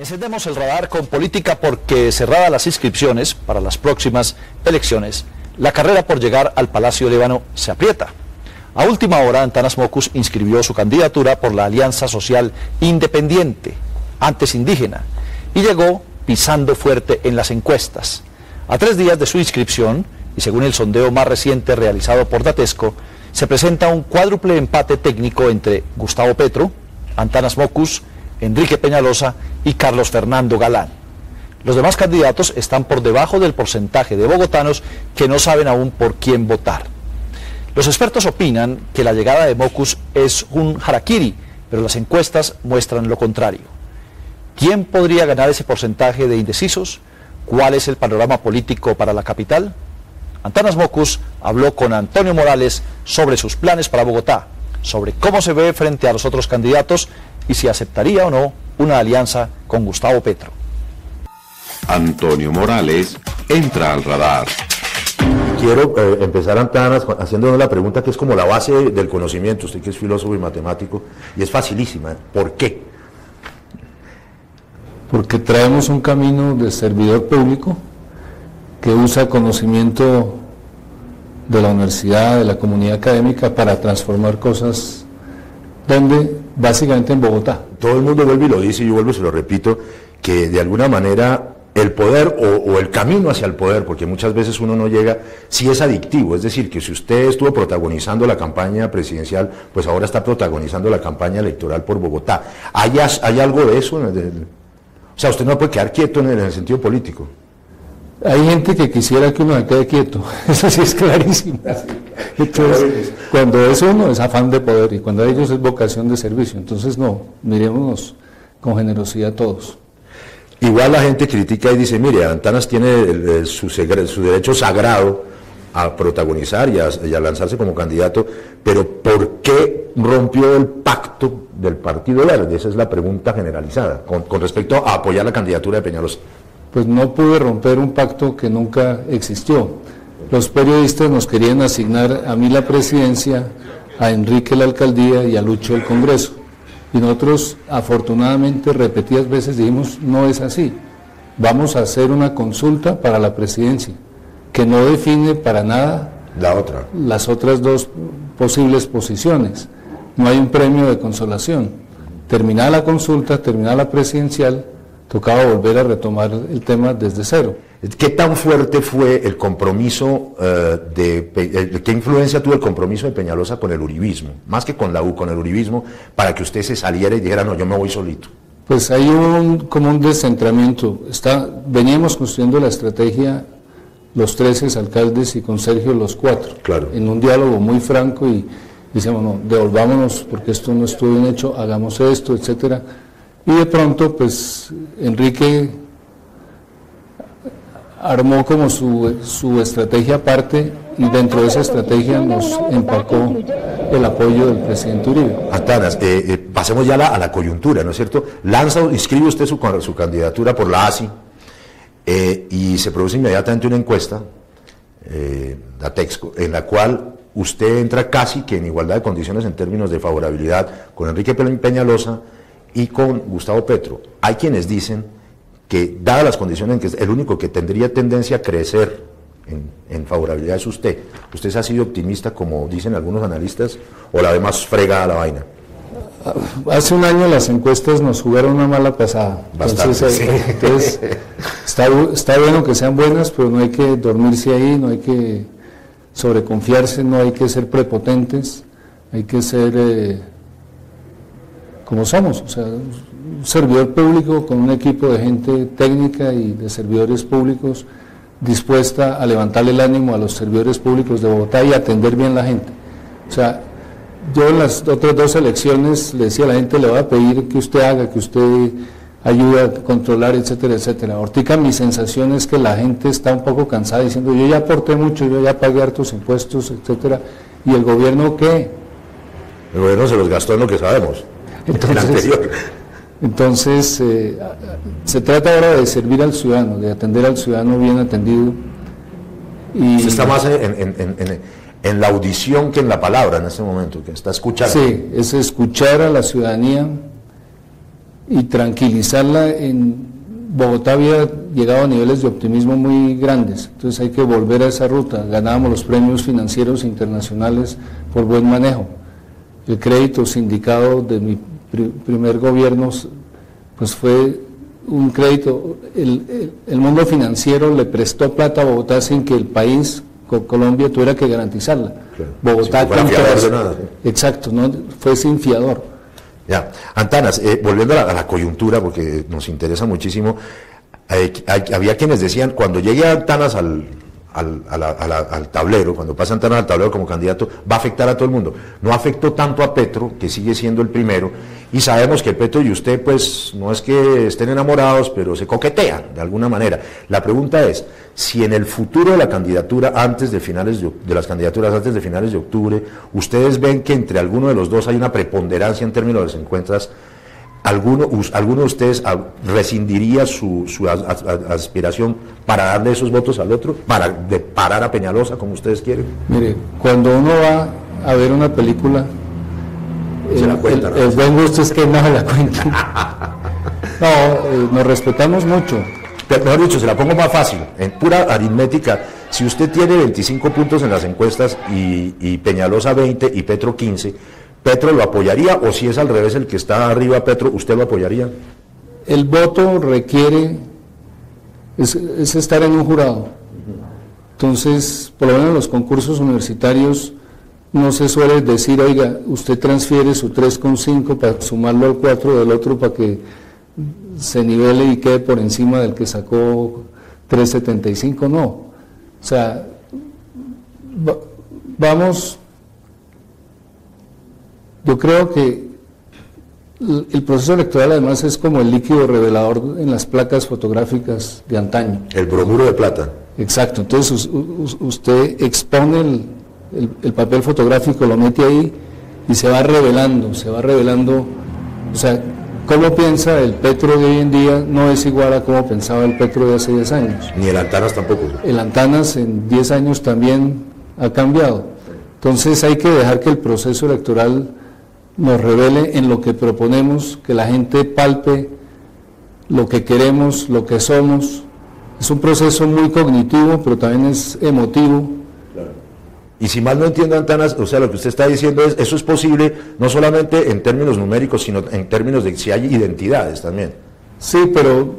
Encendemos el radar con política porque cerradas las inscripciones para las próximas elecciones, la carrera por llegar al Palacio Líbano se aprieta. A última hora, Antanas Mockus inscribió su candidatura por la Alianza Social Independiente, antes indígena, y llegó pisando fuerte en las encuestas. A 3 días de su inscripción, y según el sondeo más reciente realizado por Datesco, se presenta un cuádruple empate técnico entre Gustavo Petro, Antanas Mockus, Enrique Peñalosa y Carlos Fernando Galán. Los demás candidatos están por debajo del porcentaje de bogotanos que no saben aún por quién votar. Los expertos opinan que la llegada de Mockus es un harakiri, pero las encuestas muestran lo contrario. ¿Quién podría ganar ese porcentaje de indecisos? ¿Cuál es el panorama político para la capital? Antanas Mockus habló con Antonio Morales sobre sus planes para Bogotá, sobre cómo se ve frente a los otros candidatos y si aceptaría o no una alianza con Gustavo Petro. Antonio Morales entra al radar. Quiero empezar, Antanas, haciéndonos la pregunta que es como la base del conocimiento, usted que es filósofo y matemático, y es facilísima. ¿Por qué? Porque traemos un camino de servidor público que usa conocimiento de la universidad, de la comunidad académica para transformar cosas, donde básicamente en Bogotá. Todo el mundo vuelve y lo dice, y yo vuelvo y se lo repito, que de alguna manera el poder o el camino hacia el poder, porque muchas veces uno no llega, sí es adictivo, es decir, que si usted estuvo protagonizando la campaña presidencial, pues ahora está protagonizando la campaña electoral por Bogotá. ¿Hay algo de eso? O sea, usted no puede quedar quieto en el sentido político. Hay gente que quisiera que uno se quede quieto, eso sí es clarísimo. Entonces, cuando es uno es afán de poder y cuando ellos es vocación de servicio. Entonces no, mirémonos con generosidad todos. Igual la gente critica y dice, mire, Antanas tiene su derecho sagrado a protagonizar y a lanzarse como candidato, pero ¿por qué rompió el pacto del Partido Verde? Esa es la pregunta generalizada con respecto a apoyar la candidatura de Peñalosa. Pues no pude romper un pacto que nunca existió. Los periodistas nos querían asignar a mí la presidencia, a Enrique la alcaldía y a Lucho el Congreso. Y nosotros, afortunadamente, repetidas veces dijimos, no es así. Vamos a hacer una consulta para la presidencia, que no define para nada las otras 2 posibles posiciones. No hay un premio de consolación. Terminada la consulta, terminada la presidencial, tocaba volver a retomar el tema desde cero. ¿Qué tan fuerte fue el compromiso, qué influencia tuvo el compromiso de Peñalosa con el uribismo, más que con la U, con el uribismo, para que usted se saliera y dijera, no, yo me voy solito? Pues hay como un descentramiento. Veníamos construyendo la estrategia los 13 alcaldes y con Sergio los 4, claro, en un diálogo muy franco y decíamos, no, devolvámonos porque esto no estuvo bien hecho, hagamos esto, etcétera. Y de pronto, pues, Enrique armó como su estrategia aparte y dentro de esa estrategia nos empacó el apoyo del presidente Uribe. Antanas, pasemos ya a la coyuntura, ¿no es cierto? Inscribe usted su candidatura por la ASI y se produce inmediatamente una encuesta, Datexco, en la cual usted entra casi que en igualdad de condiciones en términos de favorabilidad con Enrique Peñalosa y con Gustavo Petro. Hay quienes dicen que, dadas las condiciones en que el único que tendría tendencia a crecer en favorabilidad es usted. ¿Usted ha sido optimista, como dicen algunos analistas, o la ve más fregada la vaina? Hace un año las encuestas nos jugaron una mala pasada. Bastante, entonces está bueno que sean buenas, pero no hay que dormirse ahí, no hay que sobreconfiarse, no hay que ser prepotentes, hay que ser como somos, o sea, un servidor público con un equipo de gente técnica y de servidores públicos dispuesta a levantarle el ánimo a los servidores públicos de Bogotá y atender bien a la gente. O sea, yo en las otras 2 elecciones le decía a la gente, le voy a pedir que usted haga, que usted ayude a controlar, etcétera, etcétera. Ahorita mi sensación es que la gente está un poco cansada diciendo, yo ya aporté mucho, yo ya pagué hartos impuestos, etcétera, ¿y el gobierno qué? El gobierno se los gastó en lo que sabemos. Entonces se trata ahora de servir al ciudadano, de atender al ciudadano bien atendido. Y usted está más en la audición que en la palabra en este momento, que está escuchando. Sí, es escuchar a la ciudadanía y tranquilizarla. En Bogotá había llegado a niveles de optimismo muy grandes, entonces hay que volver a esa ruta. Ganábamos los premios financieros internacionales por buen manejo. El crédito sindicado de mi primer gobierno pues fue un crédito, el mundo financiero le prestó plata a Bogotá sin que el país, Colombia, tuviera que garantizarla. Claro. Bogotá Nada. Exacto, no fue sin fiador. Ya, Antanas, volviendo a la coyuntura, porque nos interesa muchísimo, había quienes decían, cuando llegue Antanas al tablero, cuando pasa Antanas al tablero como candidato, va a afectar a todo el mundo. No afectó tanto a Petro, que sigue siendo el primero, y sabemos que Petro y usted, pues, no es que estén enamorados, pero se coquetean de alguna manera. La pregunta es, si en el futuro de la candidatura, antes de las candidaturas antes de finales de octubre, ustedes ven que entre alguno de los dos hay una preponderancia en términos de las encuestas, ¿alguno de ustedes rescindiría su aspiración para darle esos votos al otro, para parar a Peñalosa como ustedes quieren? Mire, cuando uno va a ver una película, el buen gusto es que no se la cuenten. No, nos respetamos mucho. Mejor dicho, se la pongo más fácil, en pura aritmética. Si usted tiene 25 puntos en las encuestas y Peñalosa 20 y Petro 15, ¿Petro lo apoyaría? O si es al revés el que está arriba Petro, ¿usted lo apoyaría? El voto requiere, es estar en un jurado. Entonces, por lo menos en los concursos universitarios no se suele decir, oiga, usted transfiere su 3,5 para sumarlo al 4 del otro para que se nivele y quede por encima del que sacó 3,75, no. O sea, vamos, yo creo que el proceso electoral además es como el líquido revelador en las placas fotográficas de antaño. El bromuro de plata. Exacto, entonces usted expone el papel fotográfico, lo mete ahí y se va revelando, o sea, cómo piensa el Petro de hoy en día no es igual a cómo pensaba el Petro de hace 10 años. Ni el Antanas tampoco. El Antanas en 10 años también ha cambiado. Entonces hay que dejar que el proceso electoral nos revele en lo que proponemos, que la gente palpe lo que queremos, lo que somos. Es un proceso muy cognitivo, pero también es emotivo. Y si mal no entiendo, Antanas, o sea, lo que usted está diciendo es, eso es posible no solamente en términos numéricos, sino en términos de si hay identidades también. Sí, pero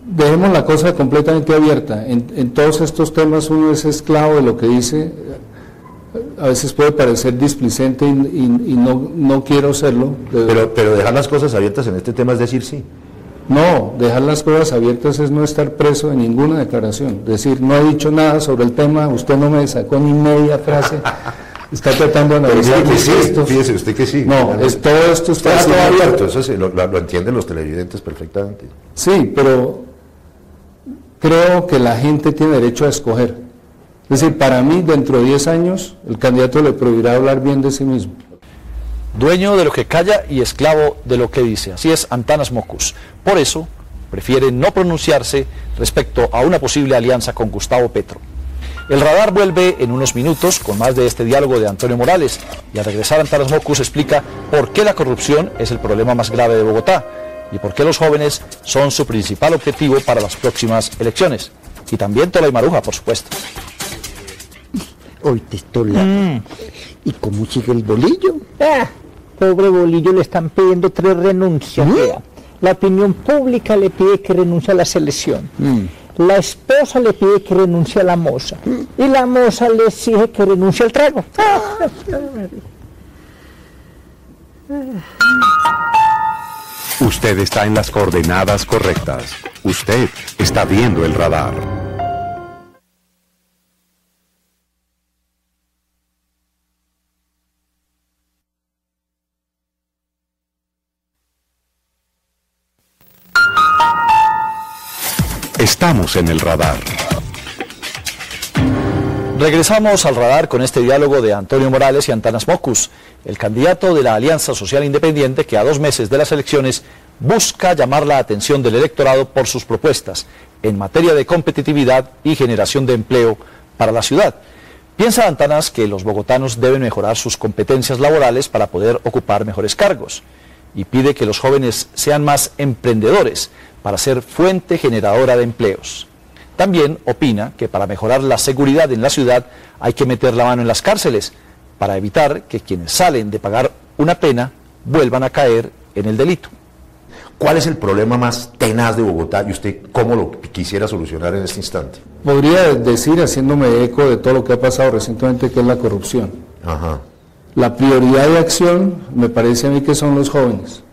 dejemos la cosa completamente abierta. En todos estos temas uno es esclavo de lo que dice, a veces puede parecer displicente y no quiero serlo. Pero dejar las cosas abiertas en este tema es decir sí. No, dejar las cosas abiertas es no estar preso de ninguna declaración. Decir, no he dicho nada sobre el tema, usted no me sacó ni media frase, está tratando de analizar que sí, fíjese usted que sí. No, todo esto está todo abierto, eso sí, lo entienden los televidentes perfectamente. Sí, pero creo que la gente tiene derecho a escoger. Es decir, para mí, dentro de 10 años, el candidato le prohibirá hablar bien de sí mismo. Dueño de lo que calla y esclavo de lo que dice. Así es Antanas Mockus. Por eso, prefiere no pronunciarse respecto a una posible alianza con Gustavo Petro. El radar vuelve en unos minutos con más de este diálogo de Antonio Morales. Y al regresar, Antanas Mockus explica por qué la corrupción es el problema más grave de Bogotá y por qué los jóvenes son su principal objetivo para las próximas elecciones. Y también Tola y Maruja, por supuesto. Hoy te estoy ¿Y cómo sigue el Bolillo? Pobre Bolillo, le están pidiendo 3 renuncias. La opinión pública le pide que renuncie a la selección. La esposa le pide que renuncie a la moza. Y la moza le exige que renuncie al trago. Usted está en las coordenadas correctas. Usted está viendo el radar. Estamos en el radar. Regresamos al radar con este diálogo de Antonio Morales y Antanas Mockus, el candidato de la Alianza Social Independiente que a 2 meses de las elecciones busca llamar la atención del electorado por sus propuestas en materia de competitividad y generación de empleo para la ciudad. Piensa Antanas que los bogotanos deben mejorar sus competencias laborales para poder ocupar mejores cargos. y pide que los jóvenes sean más emprendedores para ser fuente generadora de empleos. También opina que para mejorar la seguridad en la ciudad hay que meter la mano en las cárceles para evitar que quienes salen de pagar una pena vuelvan a caer en el delito. ¿Cuál es el problema más tenaz de Bogotá y usted cómo lo quisiera solucionar en este instante? Podría decir, haciéndome eco de todo lo que ha pasado recientemente, que es la corrupción. Ajá. La prioridad de acción me parece a mí que son los jóvenes.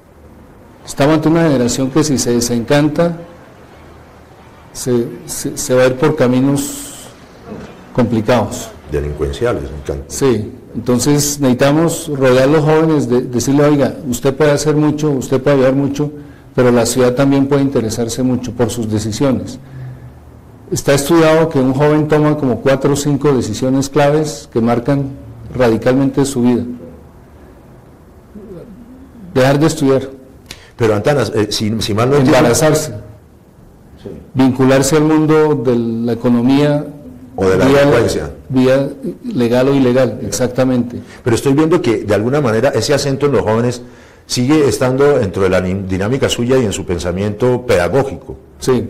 Estamos ante una generación que si se desencanta, se va a ir por caminos complicados. Delincuenciales, me encanta. Sí, entonces necesitamos rodear a los jóvenes, decirle, oiga, usted puede hacer mucho, usted puede ayudar mucho, pero la ciudad también puede interesarse mucho por sus decisiones. Está estudiado que un joven toma como 4 o 5 decisiones claves que marcan radicalmente su vida. Dejar de estudiar. Pero Antanas, si mal no entiendo... Embarazarse. Sí. Vincularse al mundo de la economía... O de la delincuencia. Vía legal o ilegal, exactamente. Pero estoy viendo que de alguna manera ese acento en los jóvenes sigue estando dentro de la dinámica suya y en su pensamiento pedagógico. Sí,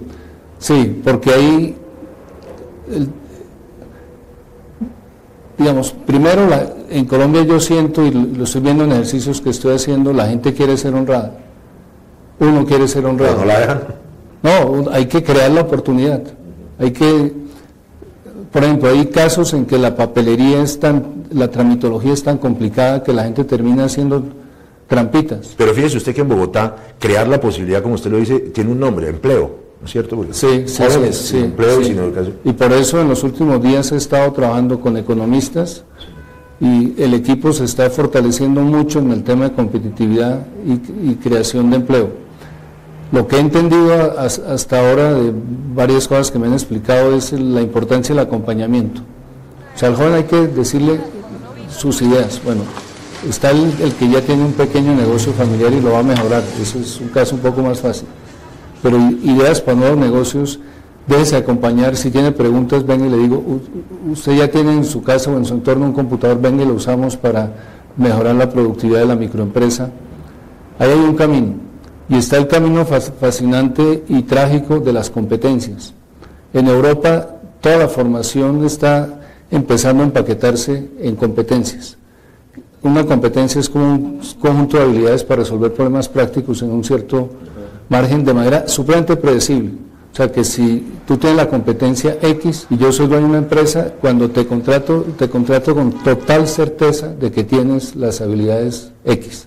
sí, porque ahí, digamos, primero en Colombia yo siento, y lo estoy viendo en ejercicios que estoy haciendo, la gente quiere ser honrada. Uno quiere ser honrado. ¿Pero no la dejan? No, hay que crear la oportunidad. Hay que, por ejemplo, hay casos en que la papelería la tramitología es tan complicada que la gente termina haciendo trampitas. Pero fíjese usted que en Bogotá crear la posibilidad, como usted lo dice, tiene un nombre, empleo, ¿no es cierto? Porque sí, jóvenes, sí, sin empleo y sí. sin educación. Y por eso en los últimos días he estado trabajando con economistas y el equipo se está fortaleciendo mucho en el tema de competitividad y creación de empleo. Lo que he entendido hasta ahora de varias cosas que me han explicado es la importancia del acompañamiento. O sea, al joven hay que decirle sus ideas. Bueno, está el que ya tiene un pequeño negocio familiar y lo va a mejorar. Eso es un caso un poco más fácil. Pero ideas para nuevos negocios, déjese acompañar. Si tiene preguntas, venga y le digo, usted ya tiene en su casa o en su entorno un computador, venga y lo usamos para mejorar la productividad de la microempresa. Ahí hay un camino. Y está el camino fascinante y trágico de las competencias. En Europa toda la formación está empezando a empaquetarse en competencias. Una competencia es como un conjunto de habilidades para resolver problemas prácticos en un cierto margen de manera supremamente predecible. O sea que si tú tienes la competencia X y yo soy dueño de una empresa, cuando te contrato con total certeza de que tienes las habilidades X.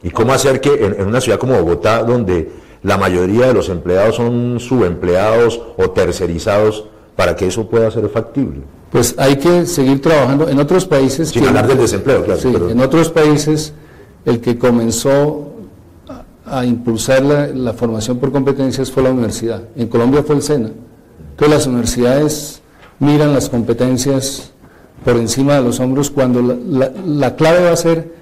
¿Y cómo hacer que en una ciudad como Bogotá, donde la mayoría de los empleados son subempleados o tercerizados, para que eso pueda ser factible? Pues hay que seguir trabajando. En otros países... Sin hablar del desempleo, claro. Sí, en otros países el que comenzó a impulsar la formación por competencias fue la universidad. En Colombia fue el SENA. Entonces las universidades miran las competencias por encima de los hombros cuando la clave va a ser...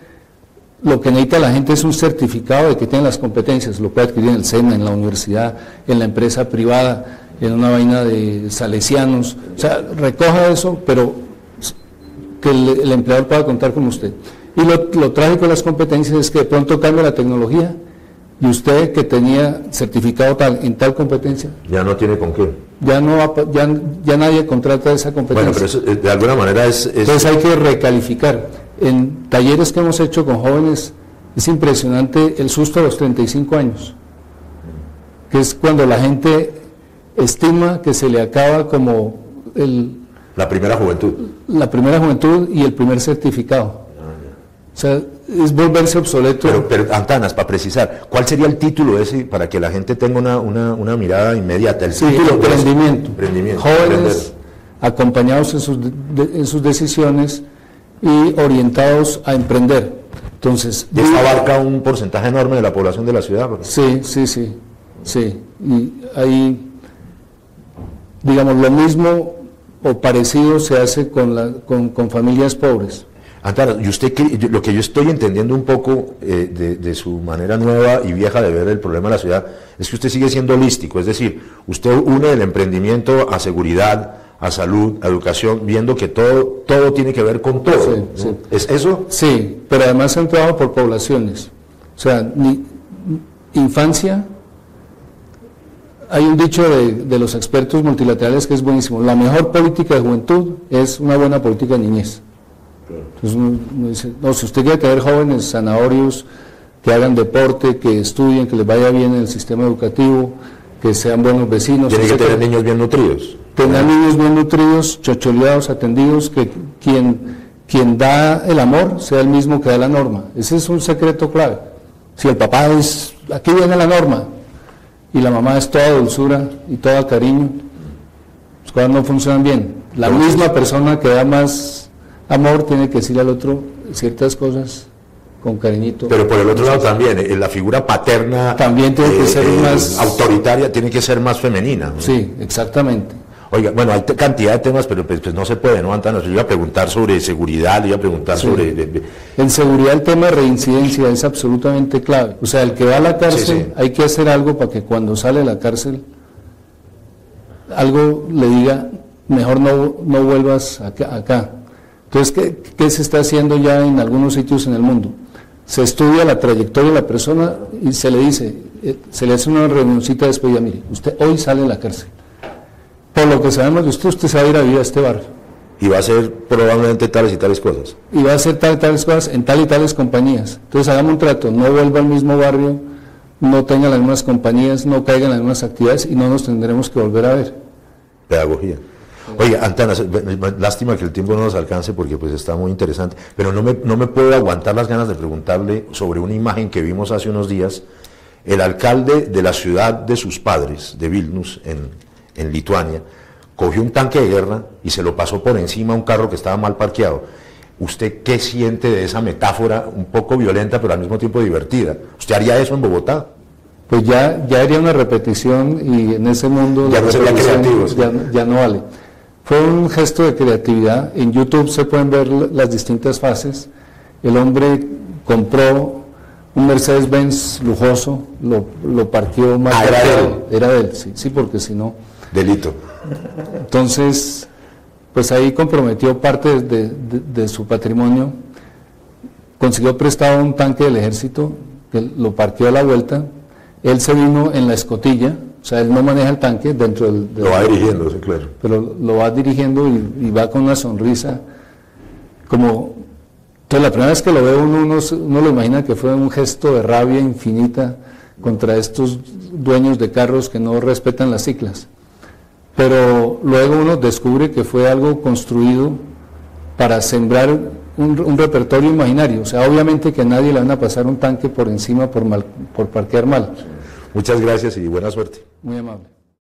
Lo que necesita la gente es un certificado de que tiene las competencias, lo puede adquirir en el SENA, en la universidad, en la empresa privada, en una vaina de salesianos, o sea, recoja eso, pero que el empleador pueda contar con usted. Y lo trágico de las competencias es que de pronto cambia la tecnología y usted que tenía certificado en tal competencia, ya no tiene con qué. Ya nadie contrata esa competencia. Bueno, pero eso, de alguna manera es... Entonces hay que recalificar. En talleres que hemos hecho con jóvenes es impresionante el susto a los 35 años, que es cuando la gente estima que se le acaba como la primera juventud. La primera juventud y el primer certificado. O sea, es volverse obsoleto. Pero Antanas, para precisar, ¿cuál sería el título ese para que la gente tenga una mirada inmediata? El título, emprendimiento. Jóvenes emprender. Acompañados en sus decisiones y orientados a emprender. Entonces, y esto abarca un porcentaje enorme de la población de la ciudad. Sí. Y ahí, digamos, lo mismo o parecido se hace con familias pobres. Antanas, y usted, lo que yo estoy entendiendo un poco de su manera nueva y vieja de ver el problema de la ciudad, es que usted sigue siendo holístico, es decir, usted une el emprendimiento a seguridad, a salud, a educación, viendo que todo tiene que ver con todo. Sí. ¿Es eso? Sí, pero además han trabajado por poblaciones. O sea, infancia, hay un dicho de los expertos multilaterales que es buenísimo: la mejor política de juventud es una buena política de niñez. Entonces uno dice, no, si usted quiere tener jóvenes zanahorios, que hagan deporte, que estudien, que les vaya bien en el sistema educativo, que sean buenos vecinos. Tiene que tener niños bien nutridos. Tener niños bien nutridos, chocholeados, atendidos, que quien da el amor sea el mismo que da la norma. Ese es un secreto clave. Si el papá es, aquí viene la norma, y la mamá es toda dulzura y todo cariño, las cosas no funcionan bien. La misma persona que da más amor tiene que decirle al otro ciertas cosas con cariñito. Pero por el otro lado también, la figura paterna también tiene que ser más autoritaria, tiene que ser más femenina, ¿no? Sí, exactamente. Oiga, bueno, hay cantidad de temas, pero pues no se puede, ¿no, Antanas? Yo iba a preguntar sobre seguridad, le iba a preguntar sobre... En seguridad el tema de reincidencia es absolutamente clave. O sea, el que va a la cárcel, hay que hacer algo para que cuando sale de la cárcel, algo le diga, mejor no vuelvas acá. Entonces, ¿qué se está haciendo ya en algunos sitios en el mundo? Se estudia la trayectoria de la persona y se le dice, se le hace una reunioncita después, ya mire, usted hoy sale de la cárcel. Por lo que sabemos de usted se va a ir a vivir a este barrio. Y va a hacer probablemente tales y tales cosas. Y va a hacer tales cosas en tal y tales compañías. Entonces hagamos un trato, no vuelva al mismo barrio, no tenga las mismas compañías, no caiga en las mismas actividades y no nos tendremos que volver a ver. Pedagogía. Oiga, Antanas, lástima que el tiempo no nos alcance porque pues está muy interesante, pero no me puedo aguantar las ganas de preguntarle sobre una imagen que vimos hace unos días. El alcalde de la ciudad de sus padres, de Vilnius, en Lituania, cogió un tanque de guerra y se lo pasó por encima a un carro que estaba mal parqueado. ¿Usted qué siente de esa metáfora un poco violenta pero al mismo tiempo divertida? ¿Usted haría eso en Bogotá? Pues ya haría una repetición y en ese mundo ya no sería creativo, ¿sí? ya no vale. Fue un gesto de creatividad. En YouTube se pueden ver las distintas fases. El hombre compró un Mercedes-Benz lujoso, lo parqueó mal parqueado. Era de él, sí, porque si no... Delito. Entonces, pues ahí comprometió parte de su patrimonio, consiguió prestado un tanque del ejército, que lo parqueó a la vuelta, él se vino en la escotilla, o sea, él no maneja el tanque dentro del... Lo va dirigiendo, sí, claro. Pero lo va dirigiendo y va con una sonrisa, como... Entonces la primera vez que lo ve uno lo imagina que fue un gesto de rabia infinita contra estos dueños de carros que no respetan las ciclas. Pero luego uno descubre que fue algo construido para sembrar un repertorio imaginario. O sea, obviamente que a nadie le van a pasar un tanque por encima por parquear mal. Muchas gracias y buena suerte. Muy amable.